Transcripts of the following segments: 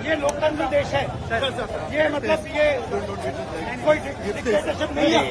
ये लोकतंत्र देश है। ये मतलब ये कोई डिक्टेटरशिप नहीं है।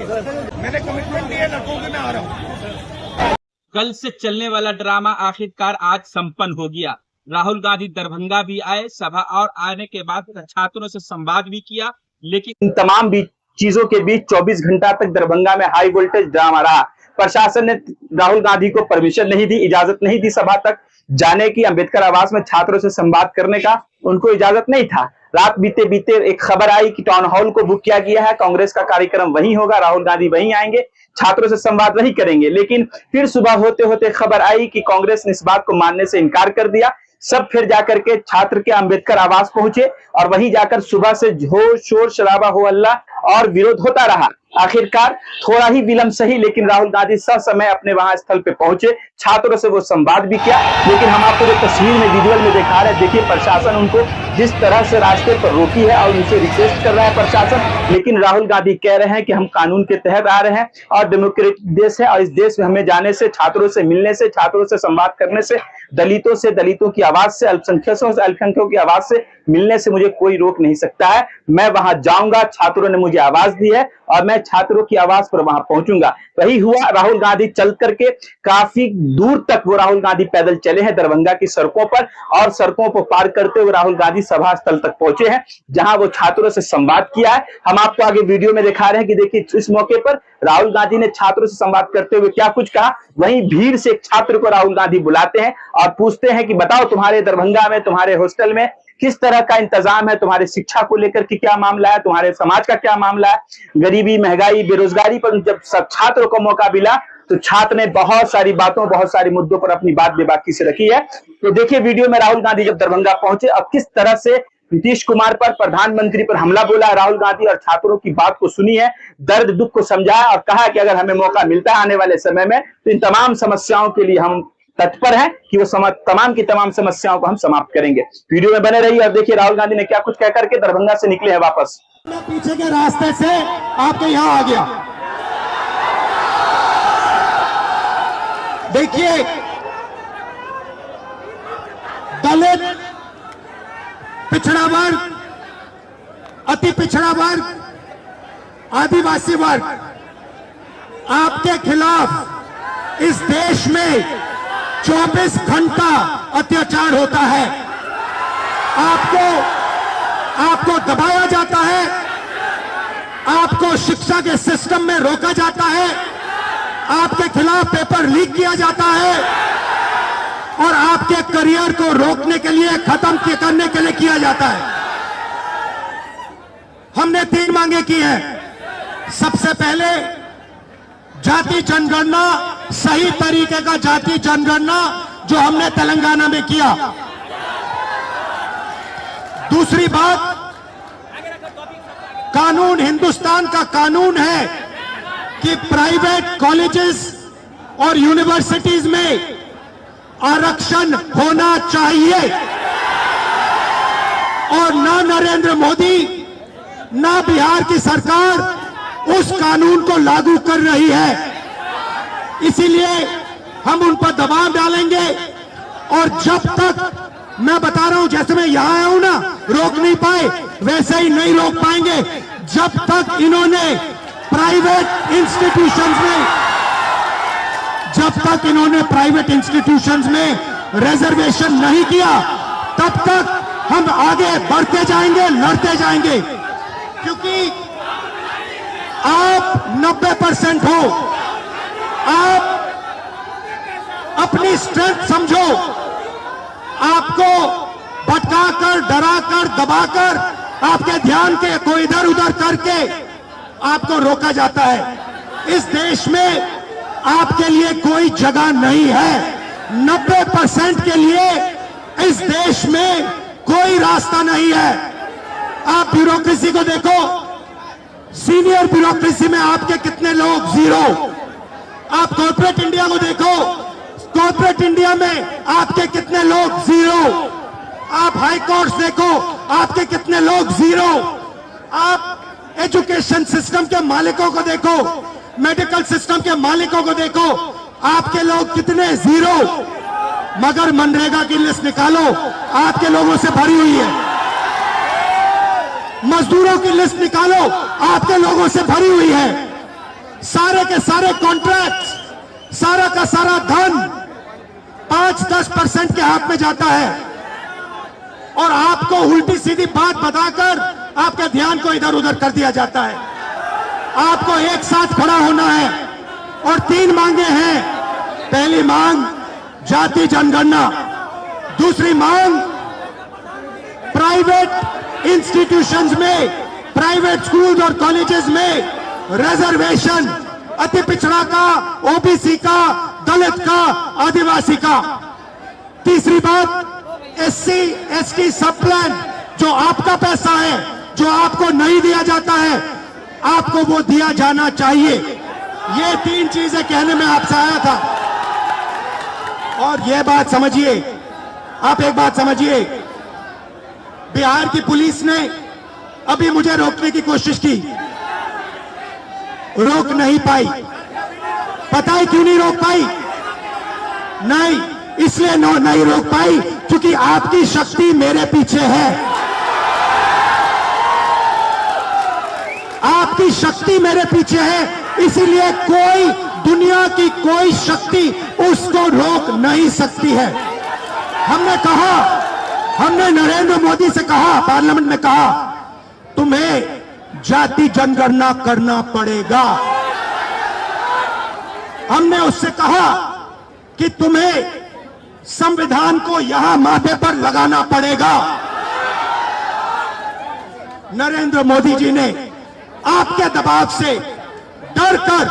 मैंने कमिटमेंट दिया, लड़कों की मैं आ रहा हूँ। कल से चलने वाला ड्रामा आखिरकार आज संपन्न हो गया। राहुल गांधी दरभंगा भी आए, सभा और आने के बाद छात्रों से संवाद भी किया, लेकिन इन तमाम चीजों के बीच 24 घंटा तक दरभंगा में हाई वोल्टेज ड्रामा रहा। प्रशासन ने राहुल गांधी को परमिशन नहीं दी, इजाजत नहीं दी सभा तक जाने की, अंबेडकर आवास में छात्रों से संवाद करने का उनको इजाजत नहीं था। रात बीते बीते एक खबर आई कि टाउन हॉल को बुक किया गया है, कांग्रेस का कार्यक्रम वहीं होगा, राहुल गांधी वहीं आएंगे, छात्रों से संवाद वहीं करेंगे। लेकिन फिर सुबह होते होते खबर आई कि कांग्रेस ने इस बात को मानने से इनकार कर दिया। सब फिर जाकर के छात्र के अंबेडकर आवास पहुंचे और वहीं जाकर सुबह से हो शोर शराबा हो हल्ला और विरोध होता रहा। आखिरकार थोड़ा ही विलंब सही, लेकिन राहुल गांधी समय अपने वहां स्थल पे पहुंचे, छात्रों से वो संवाद भी किया। लेकिन हम आपको जो तस्वीर में विजुअल में दिखा रहे हैं, देखिए प्रशासन उनको जिस तरह से रास्ते पर रोकी है और उनसे रिक्वेस्ट कर रहा है प्रशासन, लेकिन राहुल गांधी कह रहे हैं कि हम कानून के तहत आ रहे हैं और डेमोक्रेटिक देश है और इस देश में हमें जाने से, छात्रों से मिलने से, छात्रों से संवाद करने से, दलितों की आवाज से, अल्पसंख्यकों की आवाज से मिलने से मुझे कोई रोक नहीं सकता है। मैं वहां जाऊंगा, छात्रों ने मुझे आवाज दी है और मैं छात्रों की आवाज पर वहां पहुंचूंगा। वही हुआ, राहुल गांधी चल करके काफी दूर तक वो राहुल गांधी पैदल चले हैं दरभंगा की सड़कों पर और सड़कों को पार करते हुए राहुल गांधी सभा स्थल तक पहुंचे हैं, जहां वो छात्रों से संवाद किया है। हम आपको आगे वीडियो में दिखा रहे हैं कि देखिए इस मौके पर राहुल गांधी ने छात्रों से संवाद करते हुए क्या कुछ कहा। वहीं भीड़ से एक छात्र को राहुल गांधी बुलाते हैं और पूछते हैं कि बताओ तुम्हारे दरभंगा में, तुम्हारे हॉस्टल में किस तरह का इंतजाम है, तुम्हारे शिक्षा को लेकर के क्या मामला है, तुम्हारे समाज का क्या मामला है, गरीबी, महंगाई, बेरोजगारी पर जब सब छात्रों को मौका मिला तो छात्र ने बहुत सारी बातों, बहुत सारे मुद्दों पर अपनी बात बेबाकी से रखी है। तो देखिए वीडियो में राहुल गांधी जब दरभंगा पहुंचे और किस तरह से नीतीश कुमार पर, प्रधानमंत्री पर हमला बोला राहुल गांधी और छात्रों की बात को सुनी है, दर्द दुख को समझाया और कहा कि अगर हमें मौका मिलता है आने वाले समय में तो इन तमाम समस्याओं के लिए हम तत्पर हैं कि वो तमाम की तमाम समस्याओं को हम समाप्त करेंगे। वीडियो में बने रहिए और देखिए राहुल गांधी ने क्या कुछ कह करके दरभंगा से निकले हैं वापस। मैं पीछे के रास्ते से आपके यहां आ गया। देखिए दलित, पिछड़ा वर्ग, अति पिछड़ा वर्ग, आदिवासी वर्ग, आपके खिलाफ इस देश में 24 घंटा अत्याचार होता है। आपको दबाया जाता है, आपको शिक्षा के सिस्टम में रोका जाता है, आपके खिलाफ पेपर लीक किया जाता है और आपके करियर को रोकने के लिए, खत्म करने के लिए किया जाता है। हमने 3 मांगे की है। सबसे पहले जाति जनगणना, सही तरीके का जाति जनगणना जो हमने तेलंगाना में किया। दूसरी बात, कानून, हिंदुस्तान का कानून है कि प्राइवेट कॉलेजेस और यूनिवर्सिटीज में आरक्षण होना चाहिए और ना नरेंद्र मोदी, ना बिहार की सरकार उस कानून को लागू कर रही है। इसीलिए हम उन पर दबाव डालेंगे और जब तक, मैं बता रहा हूं, जैसे मैं यहां आया हूं ना, रोक नहीं पाए वैसे ही नहीं रोक पाएंगे जब तक इन्होंने प्राइवेट इंस्टीट्यूशंस में रिजर्वेशन नहीं किया, तब तक हम आगे बढ़ते जाएंगे, लड़ते जाएंगे। क्योंकि आप 90% हो, आप अपनी स्ट्रेंथ समझो। आपको भटकाकर, डराकर, दबाकर, आपके ध्यान को इधर उधर करके आपको रोका जाता है। इस देश में आपके लिए कोई जगह नहीं है। 90% के लिए इस देश में कोई रास्ता नहीं है। आप ब्यूरोक्रेसी को देखो, सीनियर ब्यूरोक्रेसी में आपके कितने लोग, 0। आप कॉर्पोरेट इंडिया को देखो, कॉर्पोरेट इंडिया में आपके कितने लोग, 0। आप हाई कोर्ट देखो, आपके कितने लोग, 0। आप एजुकेशन सिस्टम के मालिकों को देखो, मेडिकल सिस्टम के मालिकों को देखो, आपके लोग कितने, 0। मगर मनरेगा की लिस्ट निकालो, आपके लोगों से भरी हुई है। लोगों की लिस्ट निकालो, आपके लोगों से भरी हुई है। सारे के सारे कॉन्ट्रैक्ट, सारा का सारा धन 5-10% के हाथ में जाता है और आपको उल्टी सीधी बात बताकर आपके ध्यान को इधर उधर कर दिया जाता है। आपको एक साथ खड़ा होना है और 3 मांगे हैं। पहली मांग जाति जनगणना, दूसरी मांग प्राइवेट इंस्टीट्यूशंस में, प्राइवेट स्कूल्स और कॉलेजेस में रिजर्वेशन, अति पिछड़ा का, ओबीसी का, दलित का, आदिवासी का। तीसरी बात एससी एसटी सब प्लान, जो आपका पैसा है, जो आपको नहीं दिया जाता है, आपको वो दिया जाना चाहिए। ये 3 चीजें कहने में आपसे आया था। और ये बात समझिए, आप एक बात समझिए, बिहार की पुलिस ने अभी मुझे रोकने की कोशिश की, रोक नहीं पाई। पता है क्यों नहीं रोक पाई? नहीं, इसलिए नहीं रोक पाई क्योंकि आपकी शक्ति मेरे पीछे है। आपकी शक्ति मेरे पीछे है, इसीलिए कोई, दुनिया की कोई शक्ति उसको रोक नहीं सकती है। हमने कहा, हमने नरेंद्र मोदी से कहा, पार्लियामेंट में कहा, तुम्हें जाति जनगणना करना पड़ेगा। हमने उससे कहा कि तुम्हें संविधान को यहां माथे पर लगाना पड़ेगा। नरेंद्र मोदी जी ने आपके दबाव से डरकर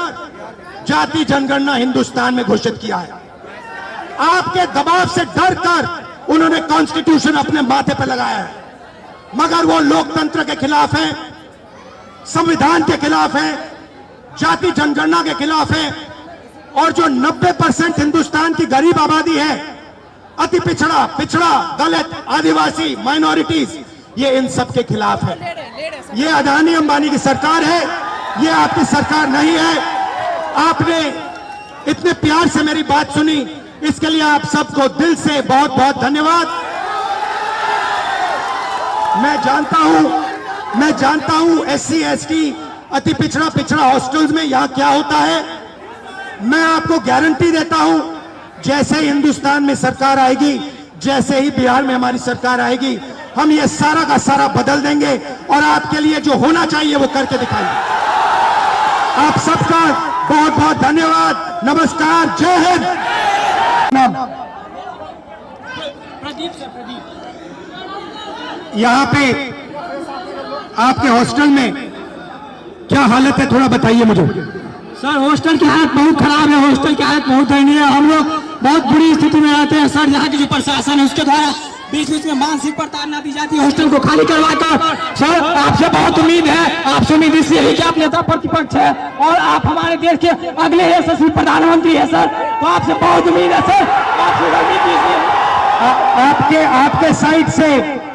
जाति जनगणना हिंदुस्तान में घोषित किया है। आपके दबाव से डरकर उन्होंने कॉन्स्टिट्यूशन अपने माथे पर लगाया है, मगर वो लोकतंत्र के खिलाफ है, संविधान के खिलाफ है, जाति जनगणना के खिलाफ है। और जो 90% हिंदुस्तान की गरीब आबादी है, अति पिछड़ा, दलित, आदिवासी, माइनॉरिटीज, ये इन सब के खिलाफ है। ये अदानी अंबानी की सरकार है, ये आपकी सरकार नहीं है। आपने इतने प्यार से मेरी बात सुनी, इसके लिए आप सबको दिल से बहुत बहुत धन्यवाद। मैं जानता हूं एससी एसटी, अति पिछड़ा हॉस्टल्स में यहां क्या होता है। मैं आपको गारंटी देता हूं, जैसे ही हिंदुस्तान में सरकार आएगी, जैसे ही बिहार में हमारी सरकार आएगी, हम ये सारा का सारा बदल देंगे और आपके लिए जो होना चाहिए वो करके दिखाएंगे। आप सबका बहुत बहुत धन्यवाद। नमस्कार, जय हिंद। यहाँ पे आपके हॉस्टल में क्या हालत है, थोड़ा बताइए मुझे। सर हॉस्टल की हालत बहुत खराब है, हॉस्टल की हालत बहुत दयनीय है। हम लोग बहुत बुरी स्थिति में रहते हैं सर। यहाँ की जो प्रशासन है उसके द्वारा बीच बीच में मानसिक प्रताड़ना दी जाती है हॉस्टल को खाली करवाकर। सर आपसे बहुत उम्मीद है, आपसे उम्मीद इसलिए है कि आप नेता प्रतिपक्ष है और आप हमारे देश के अगले यशस्वी प्रधानमंत्री है सर, तो आपसे बहुत उम्मीद है सर। आपके साइड से,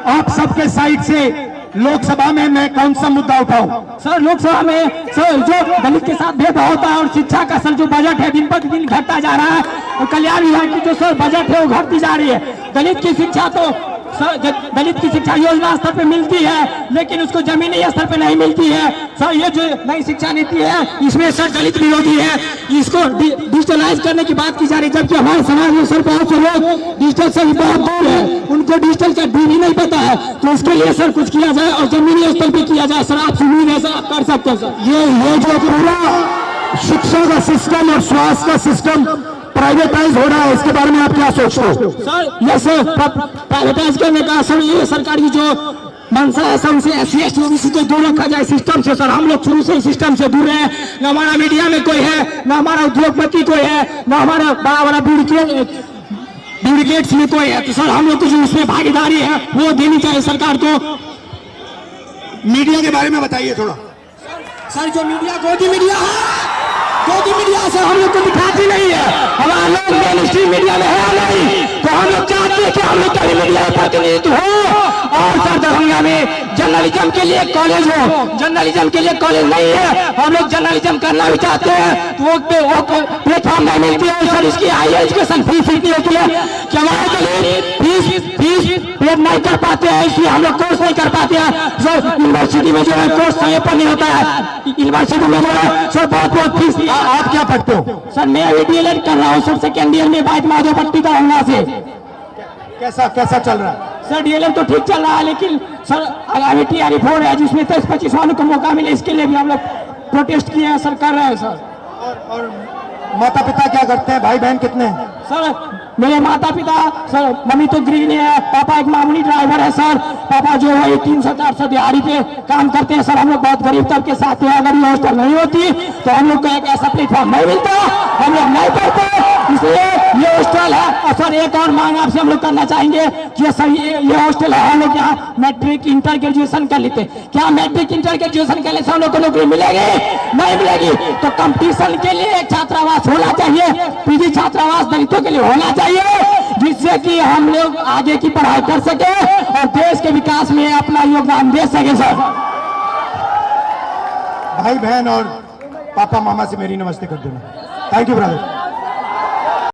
आप सबके साइड से लोकसभा में मैं कौन सा मुद्दा उठाऊं? सर लोकसभा में सर जो दलित के साथ भेदभाव होता है और शिक्षा का सर जो बजट है दिन प्रतिदिन घटता जा रहा है और कल्याण विभाग की जो सर बजट है वो घटती जा रही है। दलित की शिक्षा तो सर दलित की शिक्षा योजना स्तर पे मिलती है लेकिन उसको जमीनी स्तर पे नहीं मिलती है सर। ये जो नई शिक्षा नीति है इसमें सर दलित विरोधी है, इसको डिजिटलाइज करने की बात की जा रही है, जबकि हमारे समाज में सर बहुत से लोग डिजिटल से बहुत दूर है, उनको डिजिटल का डी भी नहीं पता है। तो इसके लिए सर कुछ किया जाए और जमीनी स्तर पे किया जाए सर। आपसे उम्मीद है सर आप कर सकते हैं सर। ये जो पूरा शिक्षा का सिस्टम और स्वास्थ्य का सिस्टम प्राइवेटाइज हो रहा है, इसके बारे में आप क्या सोचते हो? सर ये सर प्राइवेटाइज करने का सर ये सरकार की जो मंशा है सर, उसे एससी एसटी ओबीसी को दूर रखा जाए सिस्टम से सर। हम लोग शुरू से सिस्टम से दूर है, न हमारा मीडिया में कोई है, न हमारा उद्योगपति कोई है, न हमारा बड़ा बड़ा ब्यूरोक्रेट्स में कोई है। तो सर हम लोग को जो उसमें भागीदारी है वो देनी चाहिए सरकार को। मीडिया के बारे में बताइए थोड़ा। सर जो मीडिया गोदी मीडिया है, गोदी मीडिया सर हम लोग को दिखाती नहीं है, हमारा लोग मेन स्ट्रीम मीडिया में है नहीं, तो हम लोग चाहते हैं कि हम लोग का मीडिया का प्रतिनिधित्व हो। और सर दरभंगा में जर्नलिज्म के लिए कॉलेज हो, जर्नलिज्म के लिए कॉलेज नहीं है, हम लोग जर्नलिज्म करना भी चाहते हैं तो वो प्लेटफॉर्म नहीं मिलती है सर। इसकी हायर एजुकेशन फीस इतनी होती है कि हमारे फीस पे नहीं कर पाते हैं, इसलिए हम लोग कोर्स नहीं कर पाते करते हैं सर। यूनिवर्सिटी में जो है कोर्स समय पर नहीं होता है, यूनिवर्सिटी में जो है सर बहुत फीस। आप क्या पढ़ते हो? सर मैं अभी DLED कर रहा हूँ सर, सेकेंड ईयर में बाइट माधोपट्टी का होना से। कैसा चल रहा है? सर DLED तो ठीक चल रहा है, लेकिन सर आगामी TRE 4 है जिसमें 23-25 वालों को मौका मिले, इसके लिए भी हम लोग प्रोटेस्ट किए हैं सर, कर रहे हैं सर। और माता पिता क्या करते हैं? भाई बहन कितने हैं? सर मेरे माता पिता सर, मम्मी तो गृहिणी है, पापा एक मामूली ड्राइवर है सर। पापा जो है 300-400 दिहाड़ी पे काम करते हैं सर। हम लोग बहुत गरीब तबके से आते हैं, अगर ये हॉस्टल नहीं होती तो हम लोग को एक ऐसा प्लेटफॉर्म नहीं मिलता, हम लोग नहीं पढ़ते, इसलिए ये हॉस्टल है। और सर एक और मांग आपसे हम लोग करना चाहेंगे कि सर ये हॉस्टल है, हम लोग यहाँ मैट्रिक इंटर ग्रेजुएशन कर लेते, क्या मैट्रिक इंटर ग्रेजुएशन के लिए हम लोग को नौकरी मिलेगी? नहीं मिलेगी। तो कंपटीशन के लिए छात्रावास होना चाहिए, PG छात्रावास दलितों के लिए होना चाहिए, जिससे कि हम लोग आगे की पढ़ाई कर सके और देश के विकास में अपना योगदान दे सके सर। भाई बहन और पापा मामा से मेरी नमस्ते कर देना। Thank you brother.